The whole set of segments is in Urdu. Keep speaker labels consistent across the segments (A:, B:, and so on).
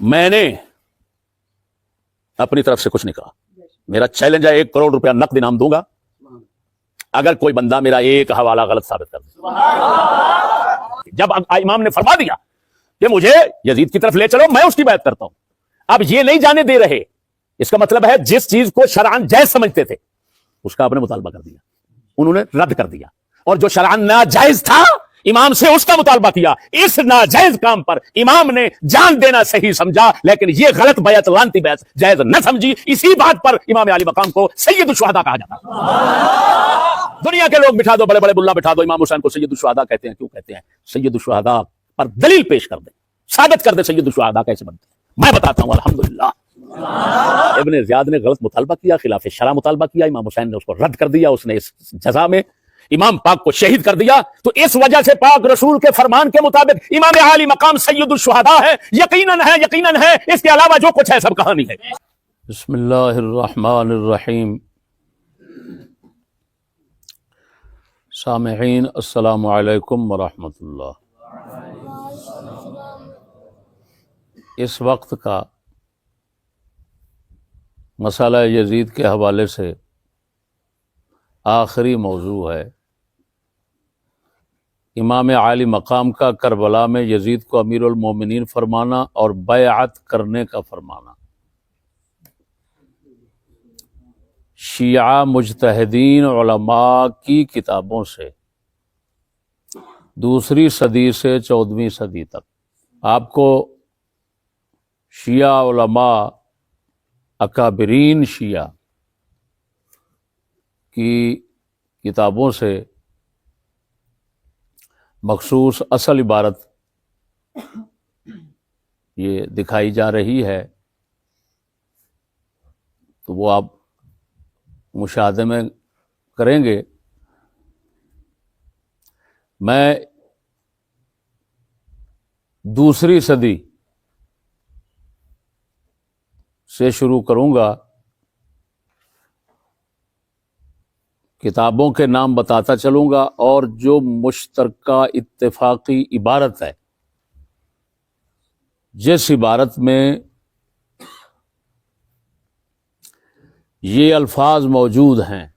A: میں نے اپنی طرف سے کچھ نہیں کہا. میرا چیلنج ہے 1 کروڑ روپیہ نقد انعام دوں گا اگر کوئی بندہ میرا ایک حوالہ غلط ثابت کر دے. جب امام نے فرما دیا کہ مجھے یزید کی طرف لے چلو میں اس کی بیعت کرتا ہوں. اب یہ نہیں جانے دے رہے، اس کا مطلب ہے جس چیز کو شرعاً جائز سمجھتے تھے اس کا آپ نے مطالبہ کر دیا، انہوں نے رد کر دیا، اور جو شرعاً ناجائز تھا امام سے اس کا مطالبہ کیا. اس ناجائز کام پر امام نے جان دینا صحیح سمجھا، لیکن یہ غلط بیعت لانتی بیعت جائز نہ سمجھی. اسی بات پر امام علی مقام کو سید الشہداء کہا جاتا. دنیا کے لوگ بٹھا دو، بڑے بڑے ملا بٹھا دو، امام حسین کو سید الشہداء کہتے ہیں. کیوں کہتے ہیں؟ سید الشہداء پر دلیل پیش کر دیں، ثابت کر دیں سید الشہداء کیسے بنتے ہیں. میں بتاتا ہوں. الحمدللہ ابن زیاد نے غلط مطالبہ کیا، خلاف شرع مطالبہ کیا، امام حسین نے اس کو رد کر دیا، اس نے اس جزا میں امام پاک کو شہید کر دیا. تو اس وجہ سے پاک رسول کے فرمان کے مطابق امام عالی مقام سید الشہداء ہے. یقیناً ہے، اس کے علاوہ جو کچھ ہے سب کہانی ہے. بسم اللہ الرحمن الرحیم. سامعین السلام علیکم ورحمۃ اللہ. اس وقت کا مسئلہ یزید کے حوالے سے آخری موضوع ہے امام عالی مقام کا کربلا میں یزید کو امیر المومنین فرمانا اور بیعت کرنے کا فرمانا. شیعہ مجتہدین علماء کی کتابوں سے 2 صدی سے 14ویں صدی تک آپ کو شیعہ علماء اکابرین شیعہ کی کتابوں سے مخصوص اصل عبارت یہ دکھائی جا رہی ہے، تو وہ آپ مشاہدے میں کریں گے. میں 2 صدی سے شروع کروں گا، کتابوں کے نام بتاتا چلوں گا، اور جو مشترکہ اتفاقی عبارت ہے، جس عبارت میں یہ الفاظ موجود ہیں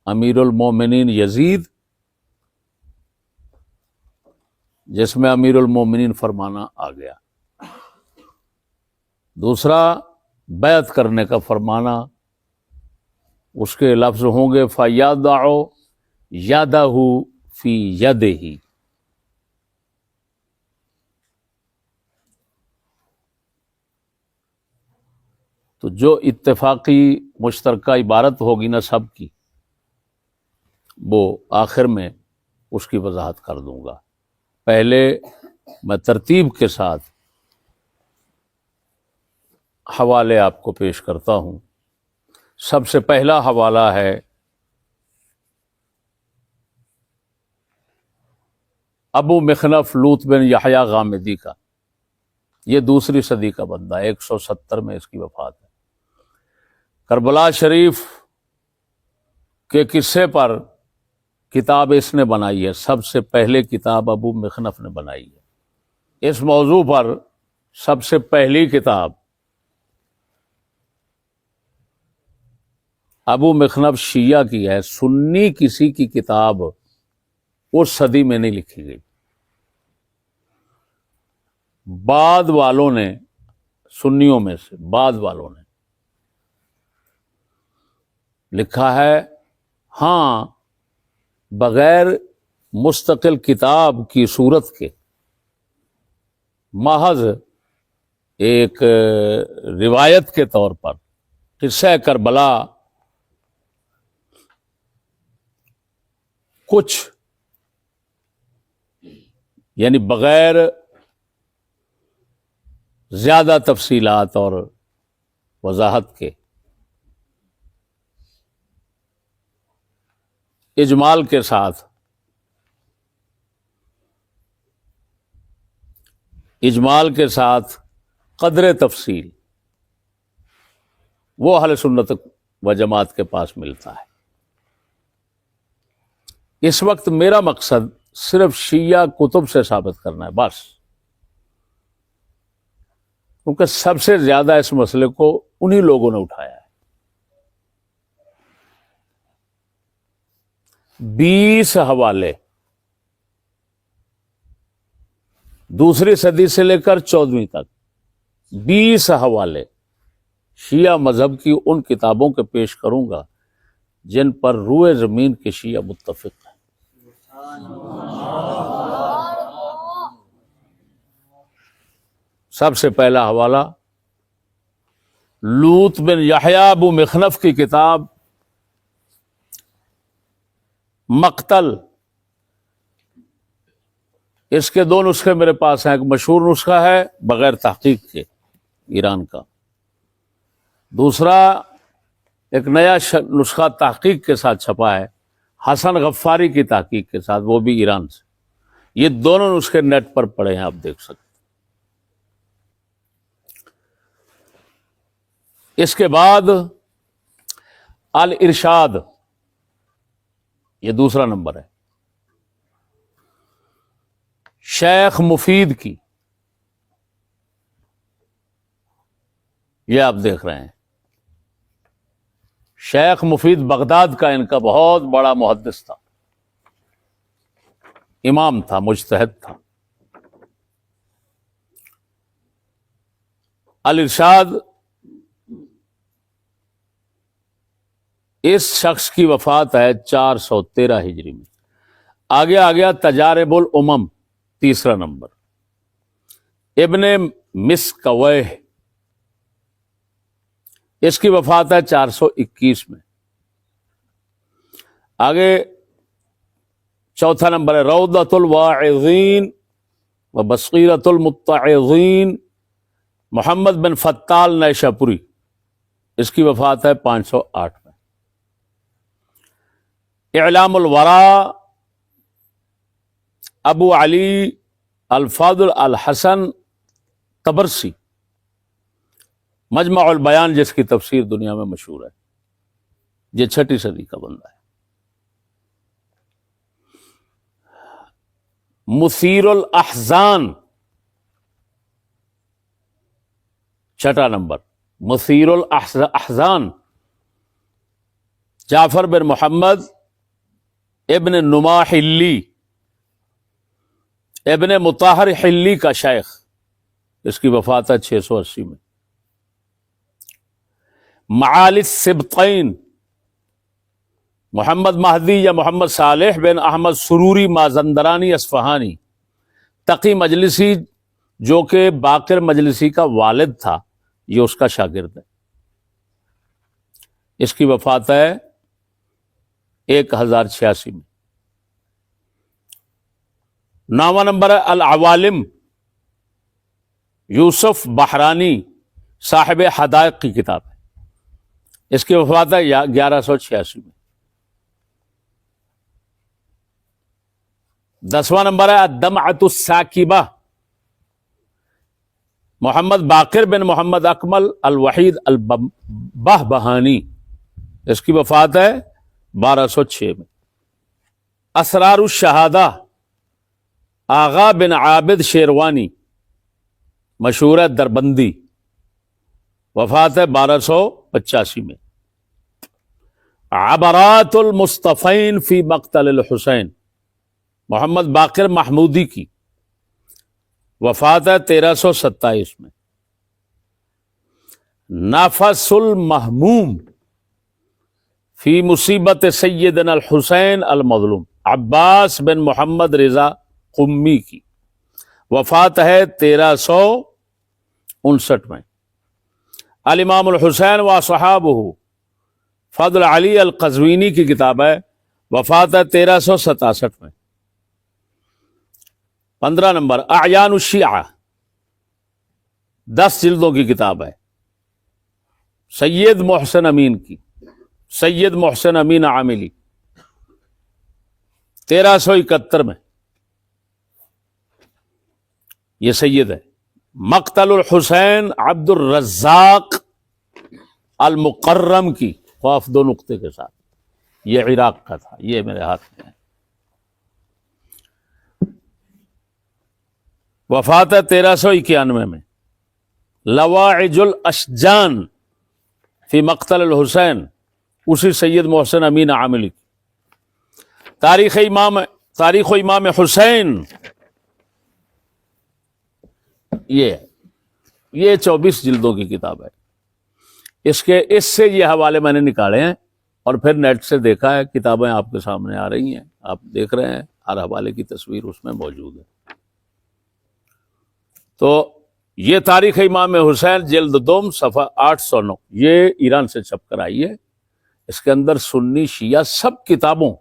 A: امیر المومنین یزید، جس میں امیر المومنین فرمانا آ گیا. دوسرا بیعت کرنے کا فرمانا، اس کے لفظ ہوں گے فَيَضَعُ يَدَهُ فِي يَدِهِ. تو جو اتفاقی مشترکہ عبارت ہوگی نا سب کی، وہ آخر میں اس کی وضاحت کر دوں گا. پہلے میں ترتیب کے ساتھ حوالے آپ کو پیش کرتا ہوں. سب سے پہلا حوالہ ہے ابو مخنف لوط بن یحییٰ غامدی کا. یہ 2 صدی کا بندہ، 170 میں اس کی وفات ہے. کربلا شریف کے قصے پر کتاب اس نے بنائی ہے، سب سے پہلے کتاب ابو مخنف نے بنائی ہے. اس موضوع پر سب سے پہلی کتاب ابو مخنف شیعہ کی ہے. سنی کسی کی کتاب اس صدی میں نہیں لکھی گئی. بعد والوں نے، سنیوں میں سے بعد والوں نے لکھا ہے. ہاں، بغیر مستقل کتاب کی صورت کے محض ایک روایت کے طور پر قصہ کربلا کچھ، یعنی بغیر زیادہ تفصیلات اور وضاحت کے، اجمال کے ساتھ، قدر تفصیل وہ اہل سنت و جماعت کے پاس ملتا ہے. اس وقت میرا مقصد صرف شیعہ کتب سے ثابت کرنا ہے بس. کیونکہ سب سے زیادہ اس مسئلے کو انہی لوگوں نے اٹھایا ہے. 20 حوالے دوسری صدی سے لے کر 14ویں تک 20 حوالے شیعہ مذہب کی ان کتابوں کے پیش کروں گا جن پر روئے زمین کے شیعہ متفق ہیں. سب سے پہلا حوالہ لوط بن یحییٰ ابو مخنف کی کتاب مقتل. اس کے 2 نسخے میرے پاس ہیں. ایک مشہور نسخہ ہے بغیر تحقیق کے ایران کا، دوسرا ایک نیا نسخہ تحقیق کے ساتھ چھپا ہے حسن غفاری کی تحقیق کے ساتھ، وہ بھی ایران سے. یہ دونوں نسخے نیٹ پر پڑے ہیں، آپ دیکھ سکتے. اس کے بعد الارشاد، یہ دوسرا نمبر ہے، شیخ مفید کی. یہ آپ دیکھ رہے ہیں شیخ مفید بغداد کا، ان کا بہت بڑا محدث تھا، امام تھا، مجتہد تھا. الارشاد اس شخص کی وفات ہے 413 ہجری میں. آگے آ گیا تجارب الامم، تیسرا نمبر، ابن مسکویہ، اس کی وفات ہے 421 میں. آگے چوتھا نمبر ہے روضۃ الواعظین و بصیرۃ المتعظین، محمد بن فتال نیشاپوری، اس کی وفات ہے 508 میں. اعلام الورا، ابو علی الفاضل الحسن طبرسی، مجمع البیان جس کی تفسیر دنیا میں مشہور ہے، یہ 6 صدی کا بندہ ہے. مثیر الاحزان، 6 نمبر، مثیر الاحزان، جعفر بن محمد ابن نما حلی، ابن مطہر حلی کا شیخ، اس کی وفات ہے 680 میں. معالی السبطین، محمد مہدی یا محمد صالح بن احمد سروری مازندرانی اصفہانی، تقی مجلسی، جو کہ باقر مجلسی کا والد تھا، یہ اس کا شاگرد ہے. اس کی وفات ہے 1086 میں. 9واں نمبر ہے العوالم، یوسف بحرانی، صاحب حدائق کی کتاب ہے، اس کی وفات ہے 1186 میں. 10واں نمبر ہے الدمعۃ الساکبہ، محمد باقر بن محمد اکمل الوحید البہبہانی، اس کی وفات ہے 1206 میں. اسرار الشہادہ، آغا بن عابد شیروانی، مشہور ہے دربندی، وفات ہے 1285 میں. عبرات المصطفین فی مقتل الحسین، محمد باقر محمودی کی، وفات ہے 1327 میں. نفس المحموم فی مصیبت سیدنا الحسین المظلوم، عباس بن محمد رضا قمی کی، وفات ہے 1359 میں. الامام الحسین و صحابہ، فضل علی القزوینی کی کتاب ہے، وفات ہے 1367 میں. 15 نمبر اعیان الشیعہ، 10 جلدوں کی کتاب ہے، سید محسن امین کی، سید محسن امین عاملی، 1371 میں. یہ سید ہے. مقتل الحسین عبد الرزاق المقرم کی، خواف 2 نقطے کے ساتھ، یہ عراق کا تھا، یہ میرے ہاتھ میں ہے. وفات ہے 1391 میں. لواعج الاشجان فی مقتل الحسین، اسی سید محسن امین عاملی کی. تاریخ و امام حسین، یہ 24 جلدوں کی کتاب ہے. اس سے یہ حوالے میں نے نکالے ہیں، اور پھر نیٹ سے دیکھا ہے. کتابیں آپ کے سامنے آ رہی ہیں، آپ دیکھ رہے ہیں، ہر حوالے کی تصویر اس میں موجود ہے. تو یہ تاریخ امام حسین جلد دوم صفحہ 809، یہ ایران سے چھپ کر آئی ہے. اس کے اندر سنی شیعہ سب کتابوں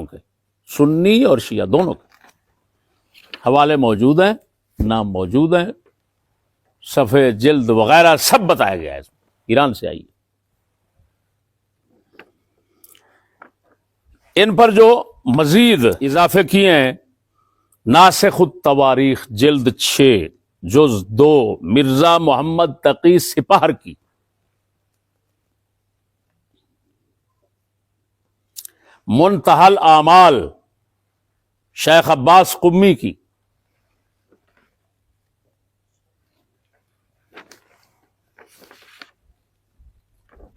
A: کے، سنی اور شیعہ دونوں کے حوالے موجود ہیں، نام موجود ہیں، صفحے جلد وغیرہ سب بتایا گیا ہے. اس میں ایران سے آئی ہے. ان پر جو مزید اضافے کیے ہیں، ناسخ التواریخ جلد 6 جز 2 مرزا محمد تقی سپاہر کی، منتہی الاعمال شیخ عباس قمی کی،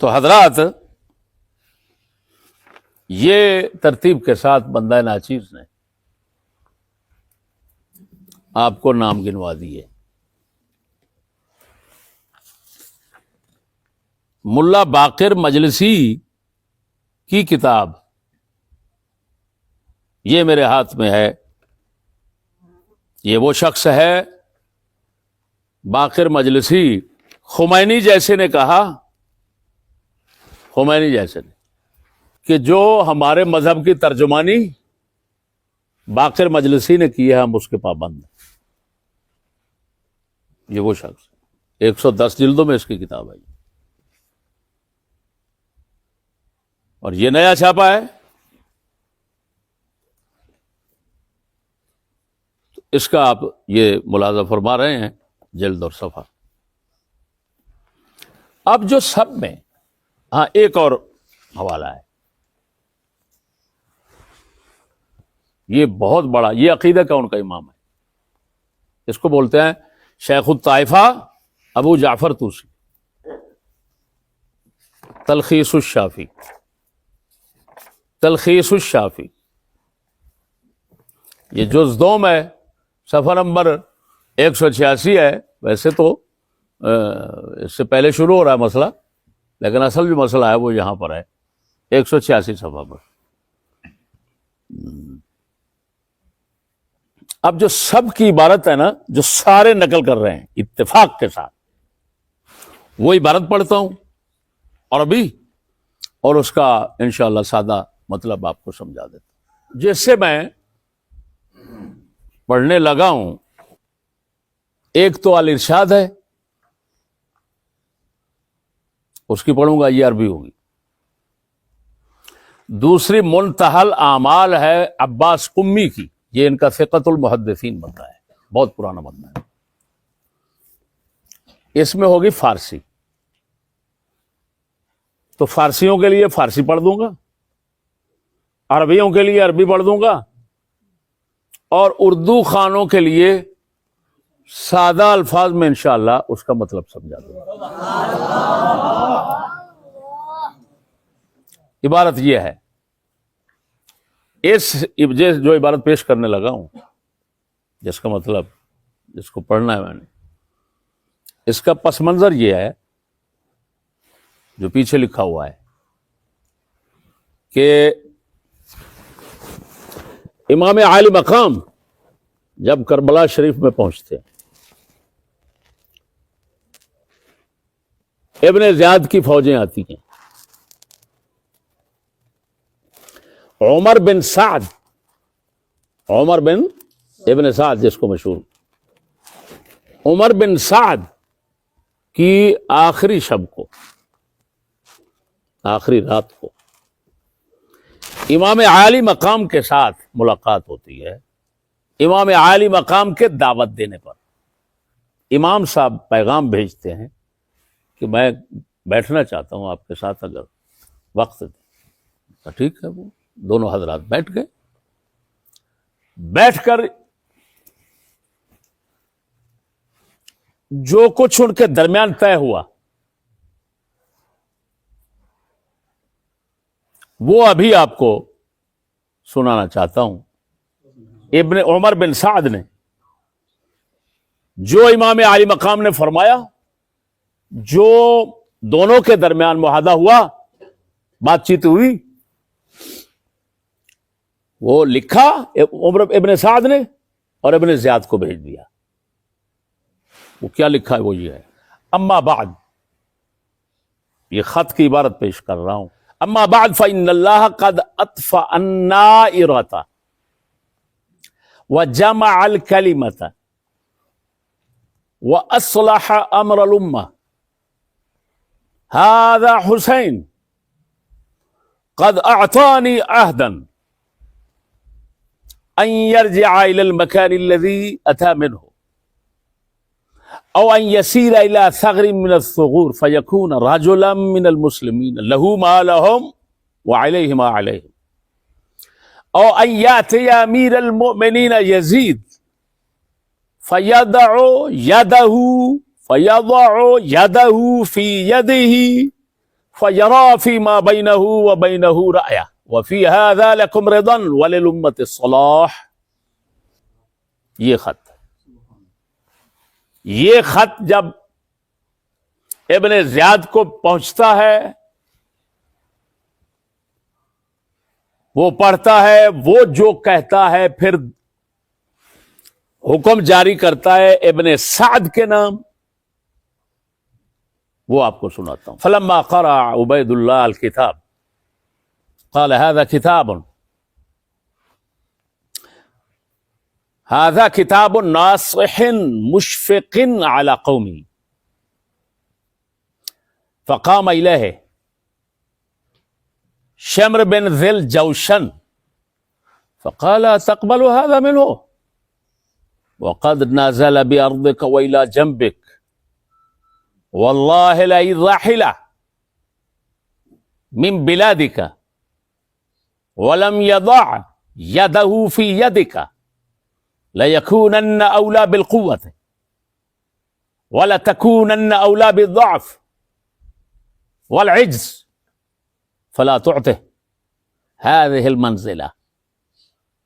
A: تو حضرات یہ ترتیب کے ساتھ بندہ ناچیز نے آپ کو نام گنوا دیے. ملا باقر مجلسی کی کتاب یہ میرے ہاتھ میں ہے. یہ وہ شخص ہے باقر مجلسی، خمینی جیسے نے کہا، خمینی جیسے نے، کہ جو ہمارے مذہب کی ترجمانی باقر مجلسی نے کی ہے، ہم اس کے پابند ہیں. یہ وہ شخص 110 جلدوں میں اس کی کتاب ہے، اور یہ نیا چھاپا ہے. تو اس کا آپ یہ ملاحظہ فرما رہے ہیں جلد اور صفحہ. اب جو سب میں ایک اور حوالہ ہے، یہ بہت بڑا، یہ عقیدہ کا ان کا امام ہے. اس کو بولتے ہیں شیخ الطائفہ ابو جعفر طوسی، تلخیص الشافی. تلخیص الشافی یہ جز 2 میں صفحہ نمبر 186 ہے. ویسے تو اس سے پہلے شروع ہو رہا ہے مسئلہ، لیکن اصل جو مسئلہ ہے وہ یہاں پر ہے 186 صفحہ پر. اب جو سب کی عبارت ہے نا، جو سارے نقل کر رہے ہیں اتفاق کے ساتھ، وہ عبارت پڑھتا ہوں اور اس کا انشاءاللہ سادہ مطلب آپ کو سمجھا دیتا ہوں. جس سے میں پڑھنے لگا ہوں، ایک تو الارشاد ہے، اس کی پڑھوں گا، یہ عربی ہوگی. دوسری منتہی الاعمال ہے عباس قمی کی، یہ ان کا ثقۃ المحدثین بنتا ہے، بہت پرانا بنتا ہے. اس میں ہوگی فارسی، تو فارسیوں کے لیے فارسی پڑھ دوں گا، عربیوں کے لیے عربی پڑھ دوں گا، اور اردو خانوں کے لیے سادہ الفاظ میں انشاءاللہ اس کا مطلب سمجھا دوں گا. عبارت یہ ہے، جو عبارت پیش کرنے لگا ہوں، جس کا مطلب، جس کو پڑھنا ہے میں نے، اس کا پس منظر یہ ہے جو پیچھے لکھا ہوا ہے کہ امام عالی مقام جب کربلا شریف میں پہنچتے، ابن زیاد کی فوجیں آتی ہیں، عمر بن ابن سعد جس کو مشہور، عمر بن سعد کی آخری شب کو، آخری رات کو امام عالی مقام کے ساتھ ملاقات ہوتی ہے. امام عالی مقام کے دعوت دینے پر امام صاحب پیغام بھیجتے ہیں کہ میں بیٹھنا چاہتا ہوں آپ کے ساتھ، اگر وقت دیں. ٹھیک ہے، وہ دونوں حضرات بیٹھ گئے. بیٹھ کر جو کچھ ان کے درمیان طے ہوا وہ ابھی آپ کو سنانا چاہتا ہوں. ابن عمر بن سعد نے جو امام عالی مقام نے فرمایا، جو دونوں کے درمیان معاہدہ ہوا، بات چیت ہوئی، وہ لکھا عمر ابن سعد نے اور ابن زیاد کو بھیج دیا. وہ کیا لکھا ہے؟ وہ یہ ہے: اما بعد، یہ خط کی عبارت پیش کر رہا ہوں. اما بعد فإن اللہ قد اطفأ النائرة وجمع الكلمة وأصلح أمر الأمة. هذا حسين قد أعطاني عهدا أن يرجع إلى المكان الذي أتى منه أو أن يسير إلى ثغر من الثغور فيكون رجلا من المسلمين له ما لهم وعليه ما عليهم، أو أن يأتي أمير المؤمنين يزيد فيضع يده في يده فيرى فيما بينه وبينه رأيه وفي هذا لكم رضا وللأمة الصلاح. یہ خط جب ابن زیاد کو پہنچتا ہے، وہ پڑھتا ہے، وہ جو کہتا ہے پھر حکم جاری کرتا ہے ابن سعد کے نام، وہ آپ کو سناتا ہوں. فلما قرأ عبید اللہ الکتاب قال هذا كتاب ناصح مشفق على قومه. فقام إليه شمر بن ذي الجوشن فقال تقبل هذا منه وقد نزل بأرضك وإلى جنبك والله لئن رحل من بلادك ولم يضع يده في يدك ليكونن أولى بالقوة ولتكونن أولى بالضعف والعجز فلا تعطه هذه المنزلة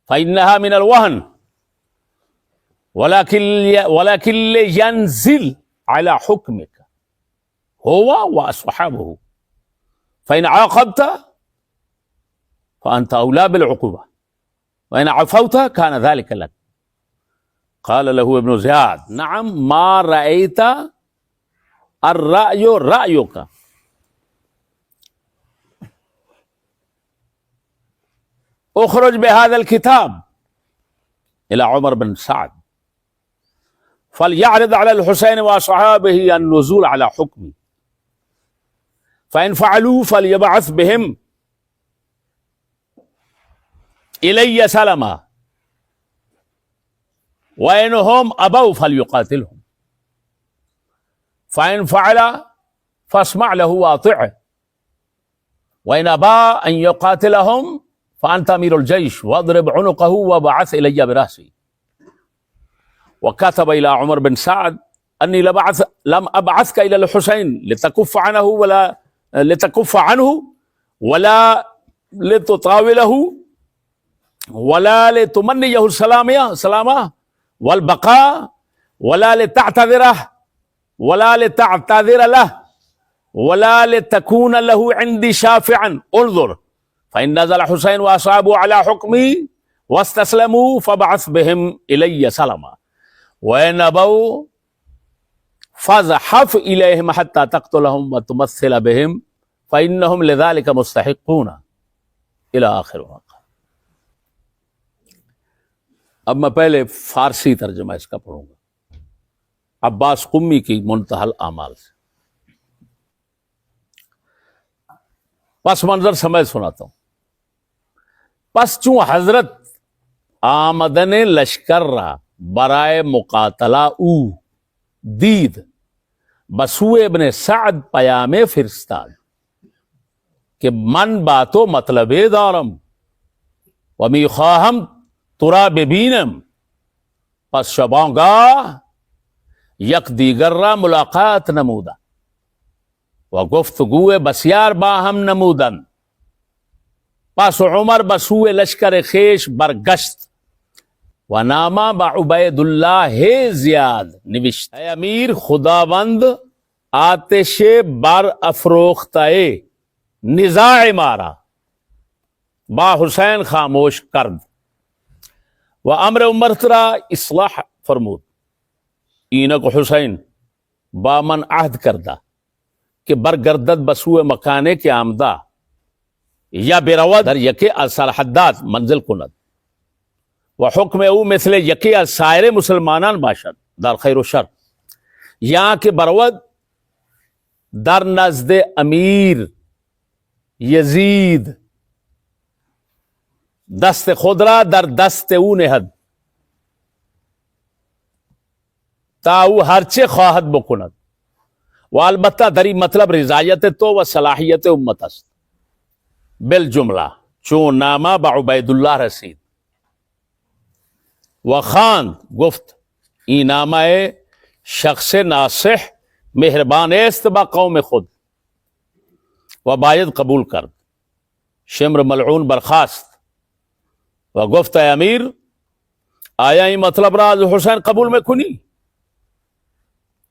A: فإنها من الوهن ولكن لينزل على حكمك هو وأصحابه فإن عاقبت فأنت أولى بالعقوبة وإن عفوت كان ذلك لك. قال له ابن زياد نعم ما رأيت الرأي رأيك. اخرج بهذا الكتاب إلى عمر بن سعد فليعرض على الحسين وأصحابه النزول على حكمي فإن فعلوا فليبعث بهم إلي سلما وإنهم أبوا فليقاتلهم فإن فعل فاسمع له وأطعه وإن أبى أن يقاتلهم فأنت أمير الجيش واضرب عنقه وبعث إلي برأسي. وكتب إلى عمر بن سعد أني لم أبعثك إلى الحسين لتكف عنه ولا لتطاوله ولا لتمنيه السلامة والبقاء ولا لتعتذره ولا لتعتذر له ولا لتكون له عندي شافعا. انظر فإن نزل حسين وأصحابه على حكمي واستسلموا فبعث بهم إلي سلما وإن أبوا فازحف إليهم حتى تقتلهم وتمثل بهم فإنهم لذلك مستحقون إلى آخر وقت. اب میں پہلے فارسی ترجمہ اس کا پڑھوں گا عباس قمی کی منتہی الاعمال سے. پس منظر سمیت سناتا ہوں. پس چون حضرت آمدن لشکر را برائے مقاتلہ او دید بسوء ابن سعد پیام فرستاد کہ من باتو مطلبے دارم و می خواہم ترا ببینم. پس شبانگاہ یک دیگر را ملاقات نمودا و گفتگو بسیار با هم نمودند. پس عمر بسوء لشکر خیش برگشت و نامہ با عبید اللہ زیاد نوشت: اے امیر، خداوند آتش بر افروختہ نزاع مارا با حسین خاموش کرد و امر عمر را اصلاح فرمود. اینک حسین با من عہد کردہ کہ برگردد بسوء مکانے کے آمدہ یا برود در یکی از سرحدات منزل کند و حکم او مثل یکی از سایر مسلمانان باشد در خیر و شر، یا کہ برود در نزد امیر یزید دست خود را در دست او نهد تا او هرچه خواهد بکند و البته در این مطلب رضایت تو و صلاحیت امت است. بالجمله چون نامه به عبید الله رسید و خواند، گفت این نامه شخص ناصح مهربان است با قوم خود و باید قبول کرد. شمر ملعون برخاست و گفت: ای امیر، آیا این مطلب را از حسین قبول میکنی؟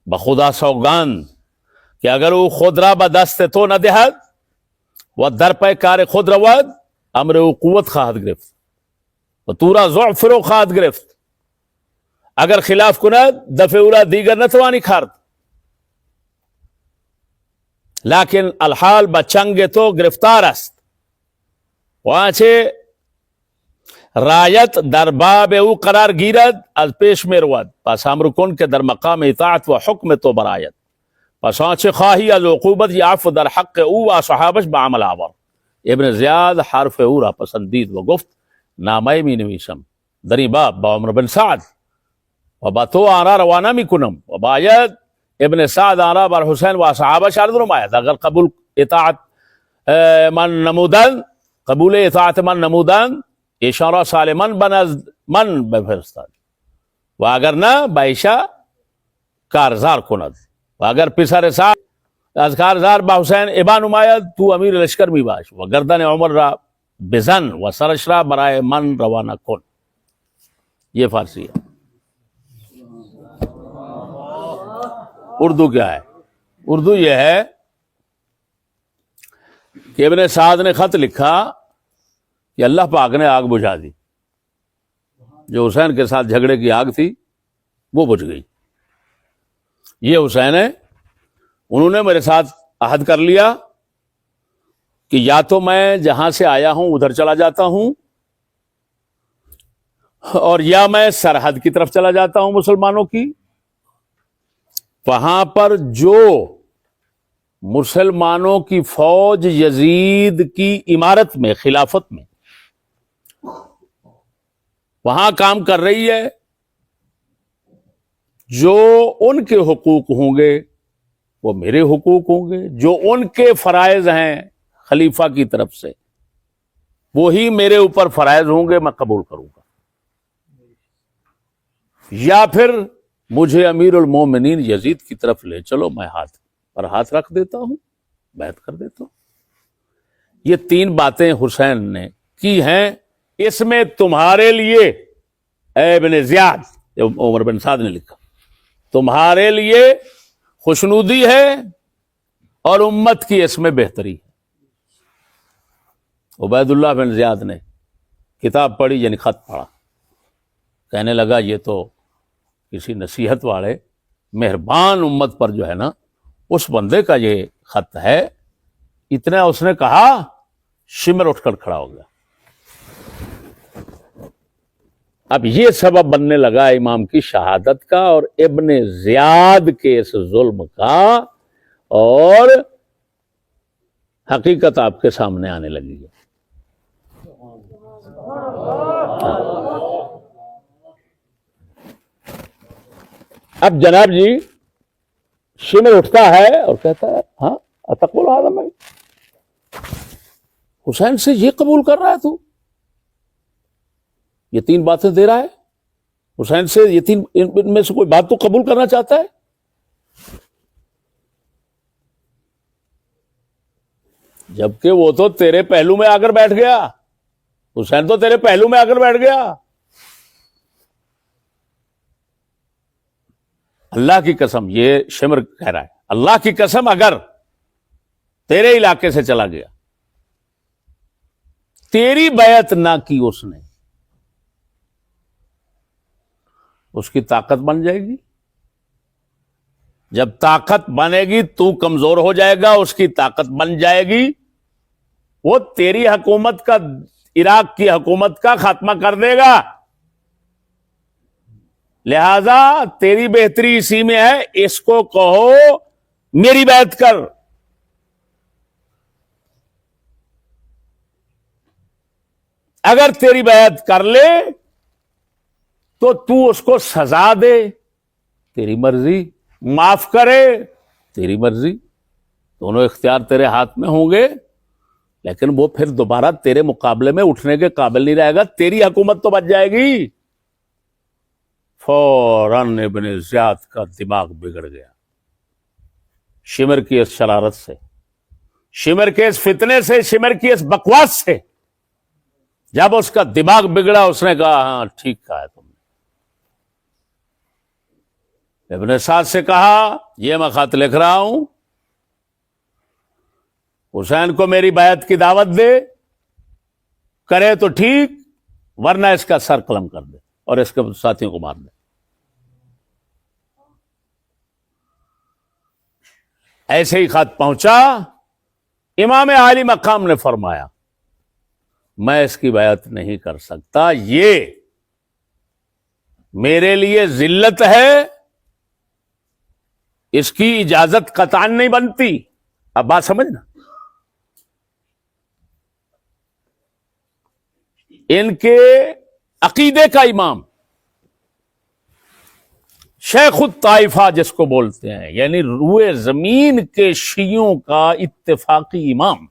A: به خدا سوگند که اگر او خود را به دست تو ندهد و در پی کار خود رود، امر او قوت خواهد گرفت و تو را ضعف فرو خواهد گرفت. اگر خلاف کند دفع او را دیگر نتوانی کرد. لیکن الحال به چنگ تو گرفتار است و آنچه رایت در باب او قرار گیرد از پیش می رود. پس امر کن که در مقام اطاعت و حکم تو برآید. پس آنچه خواهی از عقوبت یا عفو در حق او و صحابش به عمل آور. ابن زیاد حرف او را پسندید و گفت: نامه می نویسم در این باب با عمر بن سعد و با تو آن را روانه می کنم و باید ابن سعد آن را بر حسین و صحابش عرض نماید. اگر قبول اطاعت من نمودند ایشان را سالما بنزد من بفرستد و اگر نه به ایشا کارزار کند و اگر پسر سعد از کارزار به حسین ابا نماید تو امیر لشکر می باش و گردن عمر را بزن و سرش را برای من روانه کن. یہ فارسی ہے. اردو کیا ہے؟ اردو یہ ہے کہ ابن سعد نے خط لکھا کہ اللہ پاک نے آگ بجھا دی. جو حسین کے ساتھ جھگڑے کی آگ تھی وہ بجھ گئی. یہ حسین ہے، انہوں نے میرے ساتھ عہد کر لیا کہ یا تو میں جہاں سے آیا ہوں ادھر چلا جاتا ہوں اور یا میں سرحد کی طرف چلا جاتا ہوں مسلمانوں کی، وہاں پر جو مسلمانوں کی فوج یزید کی امارت میں، خلافت میں وہاں کام کر رہی ہے، جو ان کے حقوق ہوں گے وہ میرے حقوق ہوں گے، جو ان کے فرائض ہیں خلیفہ کی طرف سے وہی میرے اوپر فرائض ہوں گے، میں قبول کروں گا. یا پھر مجھے امیر المومنین یزید کی طرف لے چلو، میں ہاتھ پر ہاتھ رکھ دیتا ہوں، بیعت کر دیتا ہوں. یہ تین باتیں حسین نے کی ہیں. اس میں تمہارے لیے اے ابن زیاد، عمر بن سعد نے لکھا، تمہارے لیے خوشنودی ہے اور امت کی اس میں بہتری ہے. عبید اللہ بن زیاد نے کتاب پڑھی، یعنی خط پڑھا، کہنے لگا یہ تو کسی نصیحت والے مہربان امت پر جو ہے نا اس بندے کا یہ خط ہے. اتنا اس نے کہا، شمر اٹھ کر کھڑا ہو گیا. اب یہ سبب بننے لگا امام کی شہادت کا اور ابن زیاد کے اس ظلم کا، اور حقیقت آپ کے سامنے آنے لگی ہے. اب جناب جی شمر اٹھتا ہے اور کہتا ہے ہاں اتقول هذا میں حسین سے یہ قبول کر رہا ہے، تو یہ تین باتیں دے رہا ہے حسین سے، یہ تین ان میں سے کوئی بات تو قبول کرنا چاہتا ہے. جبکہ وہ تو تیرے پہلو میں آ کر بیٹھ گیا، حسین تو تیرے پہلو میں آ کر بیٹھ گیا. اللہ کی قسم، یہ شمر کہہ رہا ہے، اللہ کی قسم اگر تیرے علاقے سے چلا گیا، تیری بیعت نہ کی اس نے، اس کی طاقت بن جائے گی. جب طاقت بنے گی تو کمزور ہو جائے گا، اس کی طاقت بن جائے گی، وہ تیری حکومت کا، عراق کی حکومت کا خاتمہ کر دے گا. لہذا تیری بہتری اسی میں ہے، اس کو کہو میری بیعت کر. اگر تیری بیعت کر لے تو اس کو سزا دے، تیری مرضی، معاف کرے، تیری مرضی. دونوں اختیار تیرے ہاتھ میں ہوں گے، لیکن وہ پھر دوبارہ تیرے مقابلے میں اٹھنے کے قابل نہیں رہے گا. تیری حکومت تو بچ جائے گی. فوراً ابن زیاد کا دماغ بگڑ گیا شمر کی اس شرارت سے، شمر کے اس فتنے سے، شمر کی اس بکواس سے. جب اس کا دماغ بگڑا، اس نے کہا ہاں ٹھیک کہا ہے تم نے. ابن سعد سے کہا یہ میں خط لکھ رہا ہوں، حسین کو میری بیعت کی دعوت دے، کرے تو ٹھیک، ورنہ اس کا سر قلم کر دے اور اس کے ساتھیوں کو مار دے. ایسے ہی خط پہنچا. امام عالی مقام نے فرمایا میں اس کی بیعت نہیں کر سکتا، یہ میرے لیے ذلت ہے، اس کی اجازت قطعاً نہیں بنتی. اب بات سمجھنا، ان کے عقیدے کا امام، شیخ الطائفہ جس کو بولتے ہیں، یعنی روئے زمین کے شیعوں کا اتفاقی امام،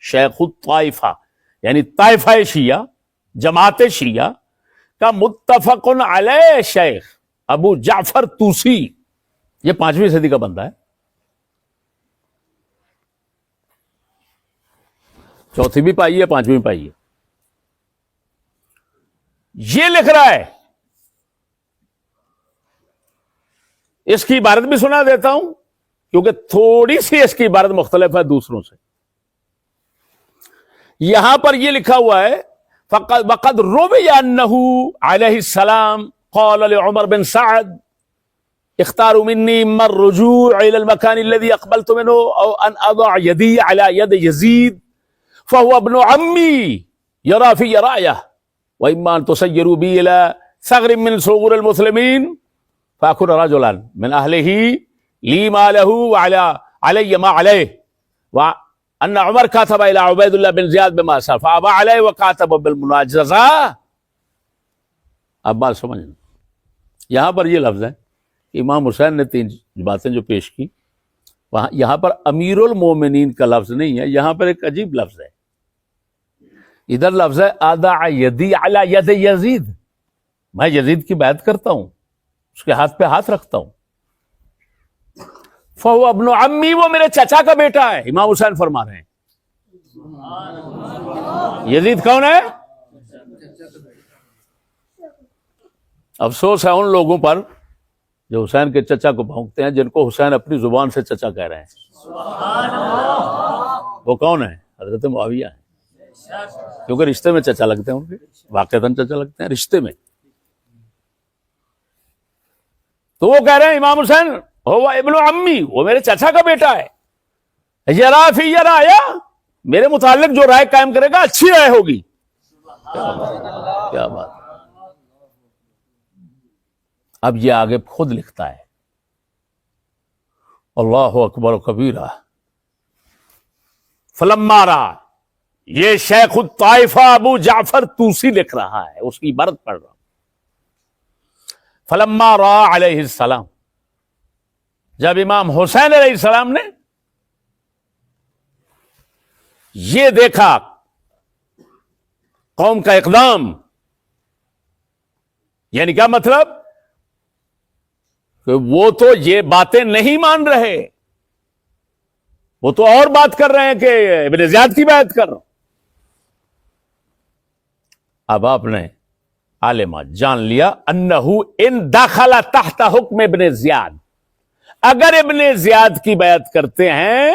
A: شیخ الطائفہ یعنی طائفہ شیعہ، جماعت شیعہ کا متفق علیہ شیخ ابو جعفر طوسی، یہ 5ویں صدی کا بندہ ہے. 4تھی بھی پائی ہے، 5ویں پائی ہے. یہ لکھ رہا ہے، اس کی عبارت بھی سنا دیتا ہوں کیونکہ تھوڑی سی اس کی عبارت مختلف ہے دوسروں سے. یہاں پر یہ لکھا ہوا ہے وقد روی انه علیہ السلام قال لعمر بن سعد اختاروا مني اما الرجوع الى المكان الذي اقبلت منه او ان اضع يدي على يد يزيد فهو ابن عمي يرى في رايه واما ان تسيروا بي الى ثغر من ثغور المسلمين فاكون رجلا من اهله لي ما له وعلى علي ما عليه وان عمر كاتب الى عبيد الله بن زياد بما سال فابى عليه وكاتب بالمناجزه. اب بات سمجھنا، یہاں پر یہ لفظ ہے، امام حسین نے 3 باتیں جو پیش کی، وہاں یہاں پر امیر المومنین کا لفظ نہیں ہے، یہاں پر ایک عجیب لفظ ہے. ادھر لفظ ہے اضع یدی علی ید یزید، میں یزید کی بیعت کرتا ہوں، اس کے ہاتھ پہ ہاتھ رکھتا ہوں. فہو ابن عمی، وہ میرے چچا کا بیٹا ہے. امام حسین فرما رہے ہیں یزید کون ہے؟ افسوس ہے ان لوگوں پر جو حسین کے چچا کو بھونکتے ہیں، جن کو حسین اپنی زبان سے چچا کہہ رہے ہیں. وہ کون ہے؟ حضرت معاویہ ہیں، کیونکہ رشتے میں چچا لگتے ہیں، ان کے واقعتاً چچا لگتے ہیں رشتے میں. تو وہ کہہ رہے ہیں امام حسین ہوا ابن عمی، وہ میرے چچا کا بیٹا ہے. یرا فی یرایا، میرے متعلق جو رائے قائم کرے گا اچھی رائے ہوگی. کیا بات. اب یہ آگے خود لکھتا ہے اللہ اکبر کبیرہ. فلما رأى، یہ شیخ الطائفہ ابو جعفر طوسی لکھ رہا ہے، اس کی عبارت پڑھ رہا ہوں. فلما رأى علیہ السلام، جب امام حسین علیہ السلام نے یہ دیکھا قوم کا اقدام، یعنی کیا مطلب کہ وہ تو یہ باتیں نہیں مان رہے، وہ تو اور بات کر رہے ہیں کہ ابن زیاد کی بات کر رہا ہوں۔ اب آپ نے عالمہ جان لیا انہو ان داخل تحت حکم ابن زیاد، اگر ابن زیاد کی بیعت کرتے ہیں،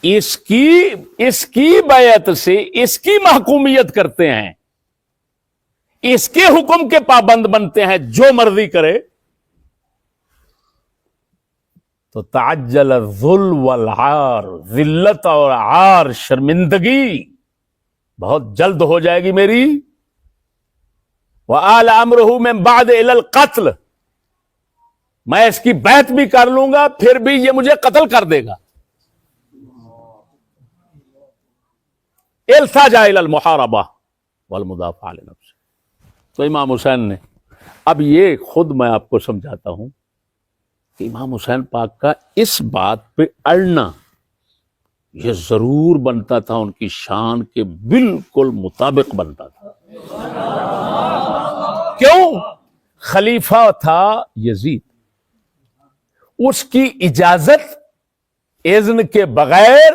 A: اس کی بیعت سے اس کی محکومیت کرتے ہیں، اس کے حکم کے پابند بنتے ہیں، جو مرضی کرے، تو تعجل الذل والعار، ذلت اور عار، شرمندگی بہت جلد ہو جائے گی میری۔ وآل امرہ من بعد الی القتل، میں اس کی بیعت بھی کر لوں گا پھر بھی یہ مجھے قتل کر دے گا۔ التجا الی المحاربہ والمدافع عن نفسہ۔ تو امام حسین نے، اب یہ خود میں آپ کو سمجھاتا ہوں کہ امام حسین پاک کا اس بات پہ اڑنا یہ ضرور بنتا تھا ان کی شان کے بالکل مطابق بنتا تھا۔ کیوں؟ خلیفہ تھا یزید، اس کی اجازت اذن کے بغیر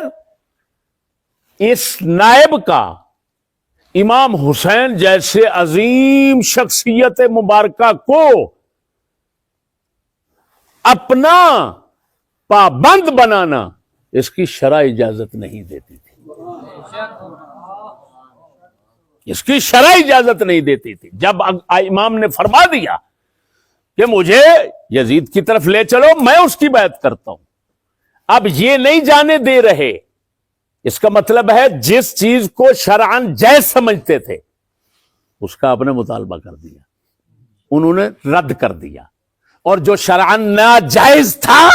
A: اس نائب کا امام حسین جیسے عظیم شخصیت مبارکہ کو اپنا پابند بنانا اس کی شرع اجازت نہیں دیتی تھی، اس کی شرع اجازت نہیں دیتی تھی۔ جب امام نے فرما دیا کہ مجھے یزید کی طرف لے چلو، میں اس کی بیعت کرتا ہوں، اب یہ نہیں جانے دے رہے، اس کا مطلب ہے جس چیز کو شرعاً جائز سمجھتے تھے اس کا اپنے مطالبہ کر دیا، انہوں نے رد کر دیا، اور جو شرعاً ناجائز تھا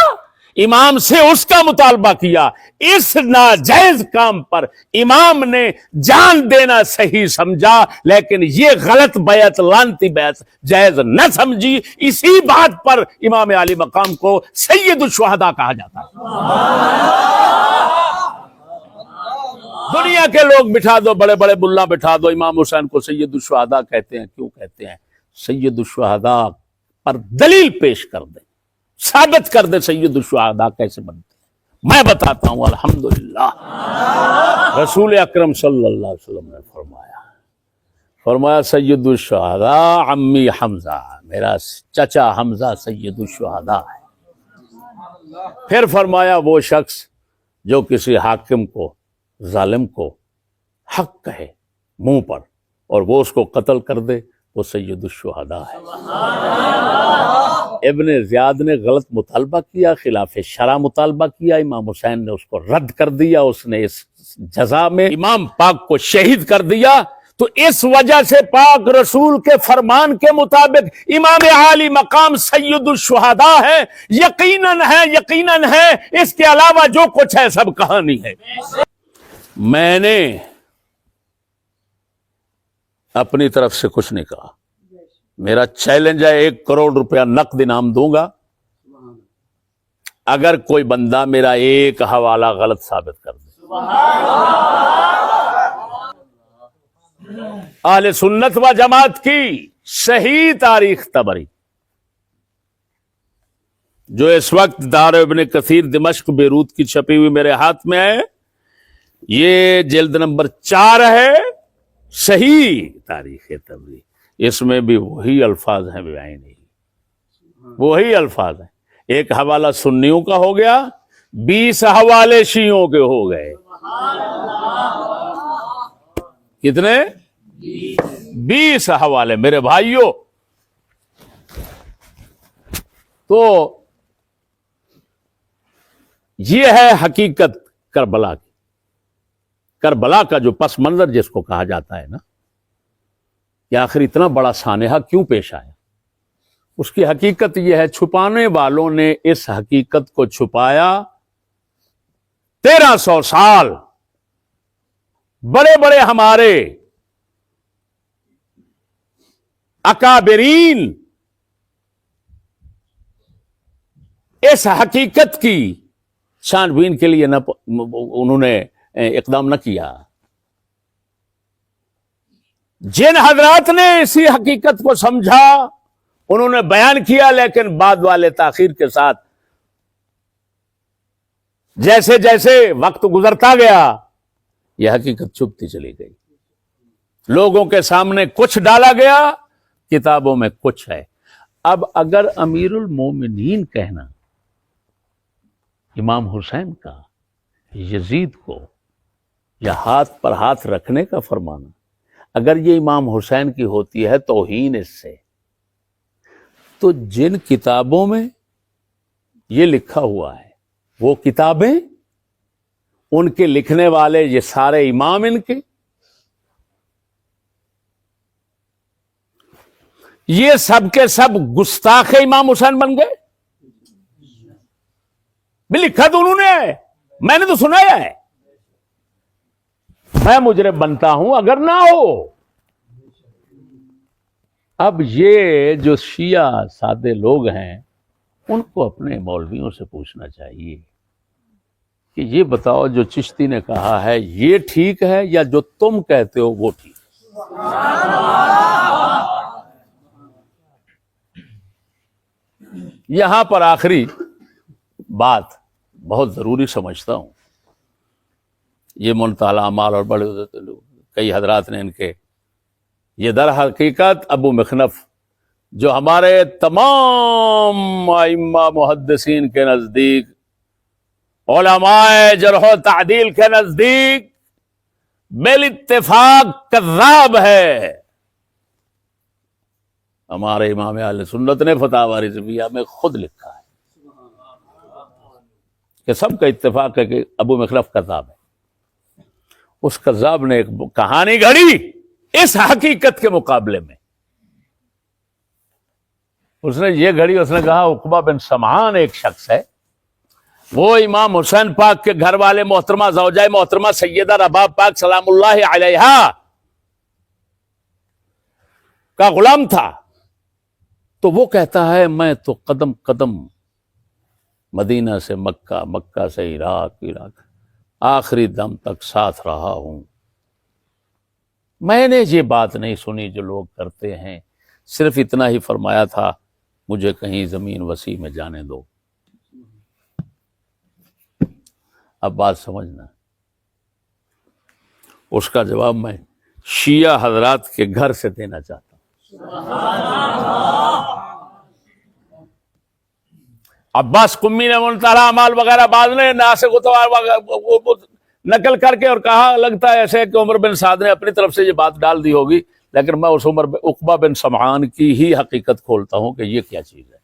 A: امام سے اس کا مطالبہ کیا۔ اس ناجائز کام پر امام نے جان دینا صحیح سمجھا، لیکن یہ غلط بیعت، لعنتی بیعت جائز نہ سمجھی۔ اسی بات پر امام علی مقام کو سید الشہداء کہا جاتا ہے۔ دنیا کے لوگ بٹھا دو، بڑے بڑے ملا بٹھا دو، امام حسین کو سید الشہداء کہتے ہیں۔ کیوں کہتے ہیں؟ سید الشہداء پر دلیل پیش کر دیں، ثابت کر دیں سید الشہداء کیسے بنتے ہیں۔ میں بتاتا ہوں، الحمدللہ رسول اکرم صلی اللہ علیہ وسلم نے فرمایا سید الشہداء عمی حمزہ، میرا چچا حمزہ سید الشہداء ہے۔ پھر فرمایا وہ شخص جو کسی حاکم کو، ظالم کو حق کہے منہ پر اور وہ اس کو قتل کر دے، وہ سید الشہداء ہے۔ ابن زیاد نے غلط مطالبہ کیا، خلاف شرع مطالبہ کیا، امام حسین نے اس کو رد کر دیا، اس نے اس جزا میں امام پاک کو شہید کر دیا۔ تو اس وجہ سے پاک رسول کے فرمان کے مطابق امام عالی مقام سید الشہداء ہے، یقیناً ہے، یقیناً ہے، اس کے علاوہ جو کچھ ہے سب کہانی ہے۔ میں نے اپنی طرف سے کچھ نہیں کہا، میرا چیلنج ہے 1 کروڑ روپیہ نقد انعام دوں گا اگر کوئی بندہ میرا ایک حوالہ غلط ثابت کر دے۔ اہل سنت و جماعت کی صحیح تاریخ طبری جو اس وقت دار ابن کثیر دمشق بیروت کی چھپی ہوئی میرے ہاتھ میں ہے، یہ جلد نمبر 4 ہے، صحیح تاریخ طبری، اس میں بھی وہی الفاظ ہیں بیانی، وہی الفاظ ہیں۔ ایک حوالہ سنیوں کا ہو گیا، 20 حوالے شیعوں کے ہو گئے۔ کتنے؟ 20 حوالے میرے بھائیوں۔ تو یہ ہے حقیقت کربلا کی، کربلا کا جو پس منظر جس کو کہا جاتا ہے نا، کہ آخر اتنا بڑا سانحہ کیوں پیش آیا، اس کی حقیقت یہ ہے، چھپانے والوں نے اس حقیقت کو چھپایا 1300 سال۔ بڑے بڑے ہمارے اکابرین اس حقیقت کی چھان بین کے لیے انہوں نے اقدام نہ کیا۔ جن حضرات نے اسی حقیقت کو سمجھا انہوں نے بیان کیا، لیکن بعد والے تاخیر کے ساتھ جیسے جیسے وقت گزرتا گیا یہ حقیقت چھپتی چلی گئی، لوگوں کے سامنے کچھ ڈالا گیا، کتابوں میں کچھ ہے۔ اب اگر امیر المومنین کہنا امام حسین کا یزید کو یا ہاتھ پر ہاتھ رکھنے کا فرمانا، اگر یہ امام حسین کی ہوتی ہے توہین اس سے، تو جن کتابوں میں یہ لکھا ہوا ہے وہ کتابیں ان کے لکھنے والے یہ سارے امام ان کے، یہ سب کے سب گستاخ امام حسین بن گئے؟ بھی لکھا تو انہوں نے ہے، میں نے تو سنایا ہے، میں مجرم بنتا ہوں اگر نہ ہو۔ اب یہ جو شیعہ سادے لوگ ہیں ان کو اپنے مولویوں سے پوچھنا چاہیے کہ یہ بتاؤ جو چشتی نے کہا ہے یہ ٹھیک ہے یا جو تم کہتے ہو وہ ٹھیک ہے؟ یہاں پر آخری بات بہت ضروری سمجھتا ہوں، یہ منتہی اعمال اور بڑے کئی حضرات نے ان کے، یہ در حقیقت ابو مخنف جو ہمارے تمام ائمہ محدثین کے نزدیک، علماء جرح و تعدیل کے نزدیک بالاتفاق کذاب ہے، ہمارے امام اہل سنت نے فتاوی رضویہ میں خود لکھا ہے کہ سب کا اتفاق ہے کہ ابو مخلف کذاب ہے۔ اس کذاب نے ایک کہانی گھڑی اس حقیقت کے مقابلے میں، اس نے یہ گھڑی، اس نے کہا عقبہ بن سمعان ایک شخص ہے، وہ امام حسین پاک کے گھر والے محترمہ زوجہ محترمہ سیدہ رباب پاک سلام اللہ علیہا کا غلام تھا، تو وہ کہتا ہے میں تو قدم قدم مدینہ سے مکہ، مکہ سے عراق، عراق آخری دم تک ساتھ رہا ہوں، میں نے یہ بات نہیں سنی جو لوگ کرتے ہیں، صرف اتنا ہی فرمایا تھا مجھے کہیں زمین وسیع میں جانے دو۔ اب بات سمجھنا، اس کا جواب میں شیعہ حضرات کے گھر سے دینا چاہتا ہوں۔ عباس قمی نے منتہی اعمال وغیرہ بعد نے ناسخ نقل کر کے اور کہا لگتا ہے ایسے کہ عمر بن سعد نے اپنی طرف سے یہ بات ڈال دی ہوگی، لیکن میں اس عقبہ بن سمعان کی ہی حقیقت کھولتا ہوں کہ یہ کیا چیز ہے۔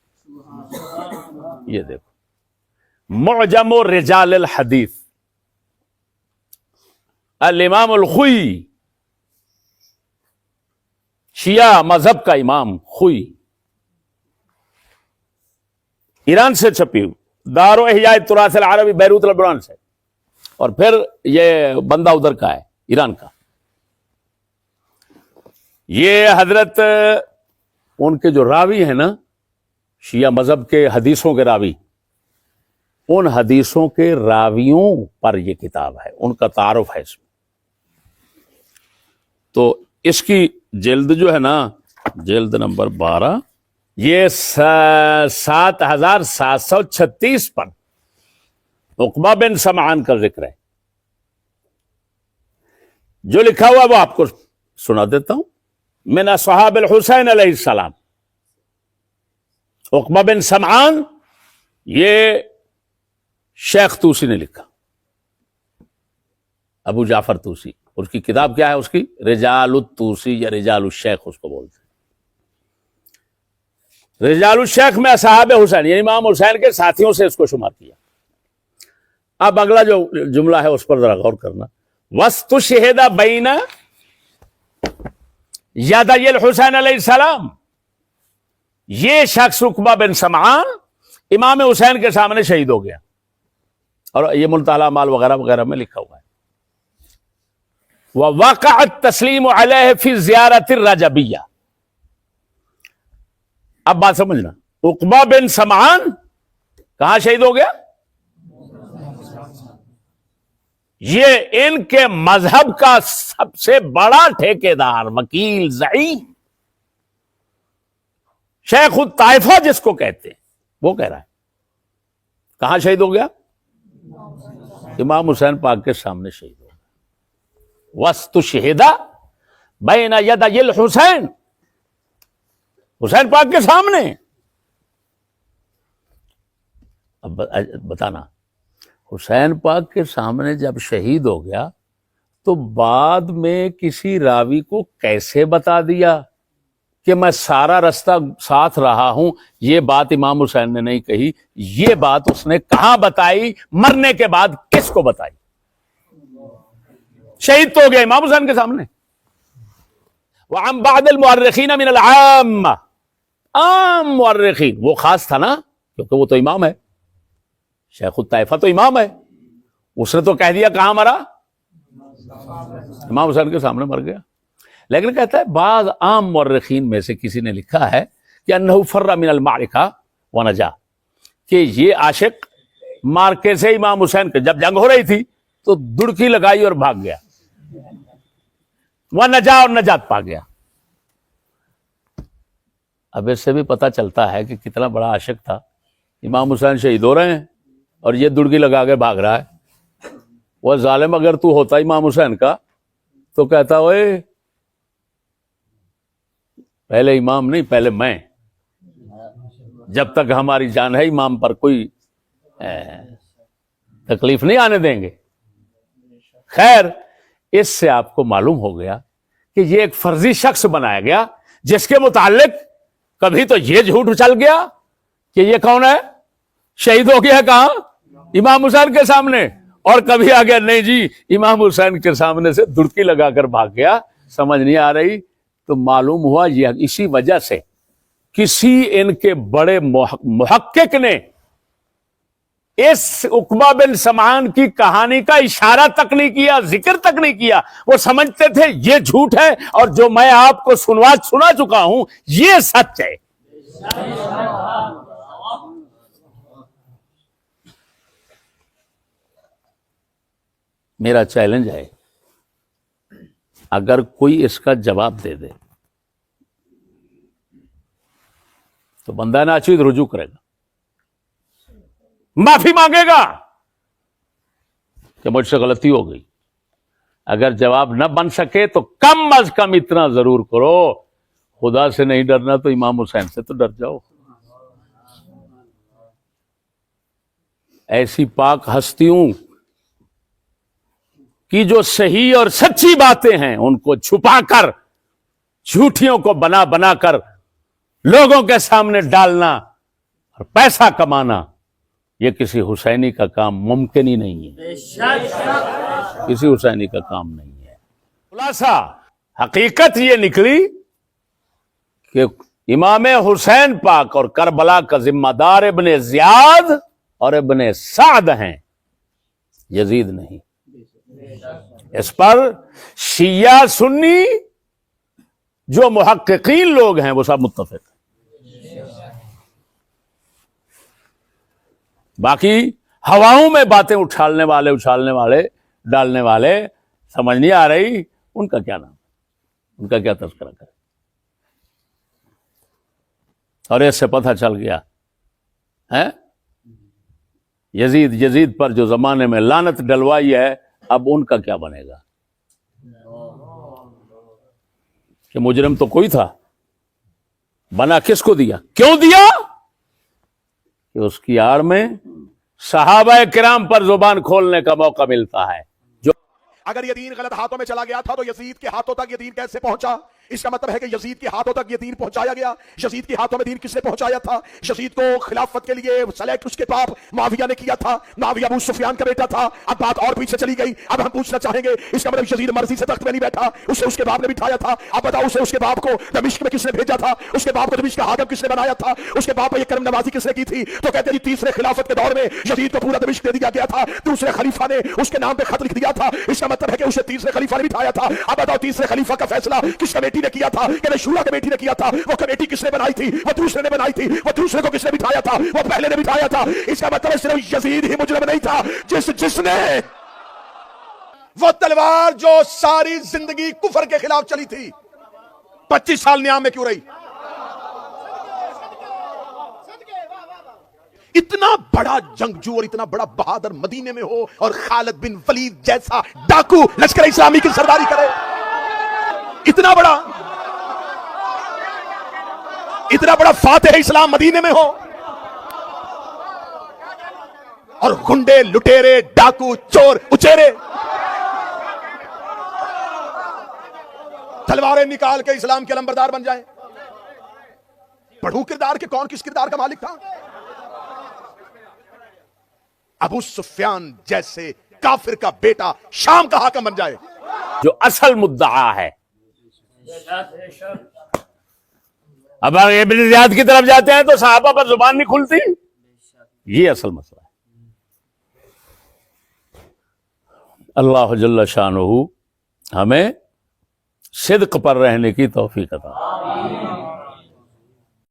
A: یہ دیکھو معجم رجال الحدیث، الامام الخوئی، شیعہ مذہب کا امام خوئی، ایران سے چھپی ہوئی، دار و احیاء التراث العربی، بیروت لبنان سے، اور پھر یہ بندہ ادھر کا ہے ایران کا۔ یہ حضرت ان کے جو راوی ہیں نا شیعہ مذہب کے حدیثوں کے راوی، ان حدیثوں کے راویوں پر یہ کتاب ہے، ان کا تعارف ہے اس میں۔ تو اس کی جلد جو ہے نا، جلد نمبر 12، یہ 7736 پر عقبہ بن سمعان کا ذکر ہے۔ جو لکھا ہوا وہ آپ کو سنا دیتا ہوں۔ من اصحاب الحسین علیہ السلام، عقبہ بن سمعان، یہ شیخ طوسی نے لکھا، ابو جعفر طوسی، اس کی کتاب کیا ہے؟ اس کی رجال الطوسی یا رجال الشیخ اس کو بولتے ہیں۔ رجال الشیخ میں اصحاب حسین یعنی امام حسین کے ساتھیوں سے اس کو شمار کیا۔ اب اگلا جو جملہ ہے اس پر ذرا غور کرنا، وَاسْتُشْهِدَ بَيْنَ یدی الحسین علیہ السلام، یہ شخص عقبہ بن سمعان امام حسین کے سامنے شہید ہو گیا، اور یہ منتہی اعمال وغیرہ وغیرہ میں لکھا ہوا ہے۔ وَوَقَعَ التَّسْلِيمُ عَلَيْهِ فِي الزِّيَارَةِ الرَّجَبِيَّةِ۔ اب بات سمجھنا، عقبہ بن سمعان کہاں شہید ہو گیا؟ یہ ان کے مذہب کا سب سے بڑا ٹھیکیدار، وکیل، زعیم شیخ الطائفہ جس کو کہتے ہیں وہ کہہ رہا ہے کہاں شہید ہو گیا؟ امام حسین پاک کے سامنے شہید ہو گیا. واستشہد بین یدی الحسین، حسین پاک کے سامنے. اب بتانا، حسین پاک کے سامنے جب شہید ہو گیا تو بعد میں کسی راوی کو کیسے بتا دیا کہ میں سارا رستہ ساتھ رہا ہوں؟ یہ بات امام حسین نے نہیں کہی، یہ بات اس نے کہاں بتائی؟ مرنے کے بعد کس کو بتائی؟ شہید تو ہو گیا امام حسین کے سامنے. وعن بعض المؤرخین من العامہ، عام مؤرخین، وہ خاص تھا نا کیونکہ وہ تو امام ہے، شیخ الطائفہ تو امام ہے، اس نے تو کہہ دیا کہاں مرا؟ امام حسین کے سامنے مر گیا. لیکن کہتا ہے بعض عام مورخین میں سے کسی نے لکھا ہے کہ انہ فر من المعرکہ ونجا، کہ یہ عاشق مارکے سے امام حسین کے جب جنگ ہو رہی تھی تو دڑکی لگائی اور بھاگ گیا، ونجا، اور نجات پا گیا. اب اس سے بھی پتہ چلتا ہے کہ کتنا بڑا عاشق تھا. امام حسین شہید ہو رہے ہیں اور یہ دڑکی لگا کے بھاگ رہا ہے. وہ ظالم اگر تو ہوتا امام حسین کا تو کہتا اوئے پہلے امام نہیں، پہلے میں، جب تک ہماری جان ہے امام پر کوئی تکلیف نہیں آنے دیں گے. خیر، اس سے آپ کو معلوم ہو گیا کہ یہ ایک فرضی شخص بنایا گیا جس کے متعلق کبھی تو یہ جھوٹ اچل گیا کہ یہ کون ہے؟ شہید ہو گیا کہاں؟ امام حسین کے سامنے. اور کبھی آ گیا نہیں جی امام حسین کے سامنے سے دڑکی لگا کر بھاگ گیا. سمجھ نہیں آ رہی؟ تو معلوم ہوا یہ اسی وجہ سے کسی ان کے بڑے محقق نے اس عقبہ بن سمعان کی کہانی کا اشارہ تک نہیں کیا، ذکر تک نہیں کیا. وہ سمجھتے تھے یہ جھوٹ ہے اور جو میں آپ کو سنا چکا ہوں یہ سچ ہے. میرا چیلنج ہے، اگر کوئی اس کا جواب دے دے تو بندہ ناچیز رجوع کرے گا، معافی مانگے گا کہ مجھ سے غلطی ہو گئی. اگر جواب نہ بن سکے تو کم از کم اتنا ضرور کرو، خدا سے نہیں ڈرنا تو امام حسین سے تو ڈر جاؤ. ایسی پاک ہستیوں کی جو صحیح اور سچی باتیں ہیں ان کو چھپا کر، جھوٹیوں کو بنا بنا کر لوگوں کے سامنے ڈالنا اور پیسہ کمانا، یہ کسی حسینی کا کام ممکن ہی نہیں ہے، کسی حسینی کا کام نہیں ہے. خلاصہ حقیقت یہ نکلی کہ امام حسین پاک اور کربلا کا ذمہ دار ابن زیاد اور ابن سعد ہیں، یزید نہیں. اس پر شیعہ سنی جو محققین لوگ ہیں وہ سب متفق ہیں. باقی ہواؤں میں باتیں اچھالنے والے ڈالنے والے سمجھ نہیں آ رہی ان کا کیا نام، ان کا کیا تذکرہ کرے. اور اس سے پتہ چل گیا ہے یزید پر جو زمانے میں لعنت ڈلوائی ہے اب ان کا کیا بنے گا. کہ مجرم تو کوئی تھا، بنا کس کو دیا، کیوں دیا؟ کہ اس کی آڑ میں صحابہ کرام پر زبان کھولنے کا موقع ملتا ہے. جو
B: اگر یہ دین غلط ہاتھوں میں چلا گیا تھا تو یزید کے ہاتھوں تک یہ دین کیسے پہنچا؟ اس کا مطلب ہے کہ یزید کے ہاتھوں تک یہ دین پہنچایا گیا. یزید کے ہاتھوں میں دین کس نے پہنچایا تھا؟ یزید کو خلافت کے لیے سلیکٹ اس کے باپ معاویہ نے کیا تھا. معاویہ ابو سفیان کا بیٹا تھا. اب بات اور پیچھے چلی گئی. اب ہم پوچھنا چاہیں گے اس کا مطلب یزید مرضی سے تخت میں نہیں بیٹھا، اسے اس کے باپ نے بٹھایا تھا. اب بتاؤ اسے اس کے باپ کو دمشق میں کس نے بھیجا تھا؟ اس کے باپ کو دمشق کا حاکم کس نے بنایا تھا؟ اس کے باپ پر یہ کرم نوازی کس نے کی تھی؟ تو کہتے ہیں تیسرے خلافت کے دور میں یزید کو پورا دمشق دے دیا گیا تھا، دوسرے خلیفہ نے اس کے نام پہ خط لکھ دیا تھا. اس کا مطلب ہے کہ اسے تیسرے خلیفہ نے بٹھایا تھا. اب بتاؤ تیسرے خلیفہ کا فیصلہ کس کمیٹی نے کیا تھا؟ کہ شورا کمیٹی نے کیا تھا. وہ کمیٹی کس نے بنائی تھی؟ وہ دوسرے نے بنائی تھی. وہ دوسرے کو کس نے بٹھایا تھا؟ وہ پہلے نے بٹھایا تھا. اس کا مطلب صرف یزید ہی مجرم نہیں تھا، جس نے وہ تلوار جو ساری زندگی کفر کے خلاف چلی تھی 25 سال نیام میں کیوں رہی؟ اتنا بڑا جنگجو اور اتنا بڑا بہادر مدینے میں ہو اور خالد بن ولید جیسا ڈاکو لشکر اسلامی کی سرداری کرے، اتنا بڑا فاتح اسلام مدینے میں ہو، اور گنڈے لٹیرے ڈاکو چور اچیرے تلواریں نکال کے اسلام کے علمبردار بن جائیں۔ پڑھوں کردار کے کون کس کردار کا مالک تھا؟ ابو سفیان جیسے کافر کا بیٹا شام کا حاکم بن جائے۔
A: جو اصل مدعا ہے، اب ابن زیاد کی طرف جاتے ہیں تو صحابہ پر زبان نہیں کھلتی، یہ اصل مسئلہ ہے۔ اللہ جل شانہ ہمیں صدق پر رہنے کی توفیق عطا۔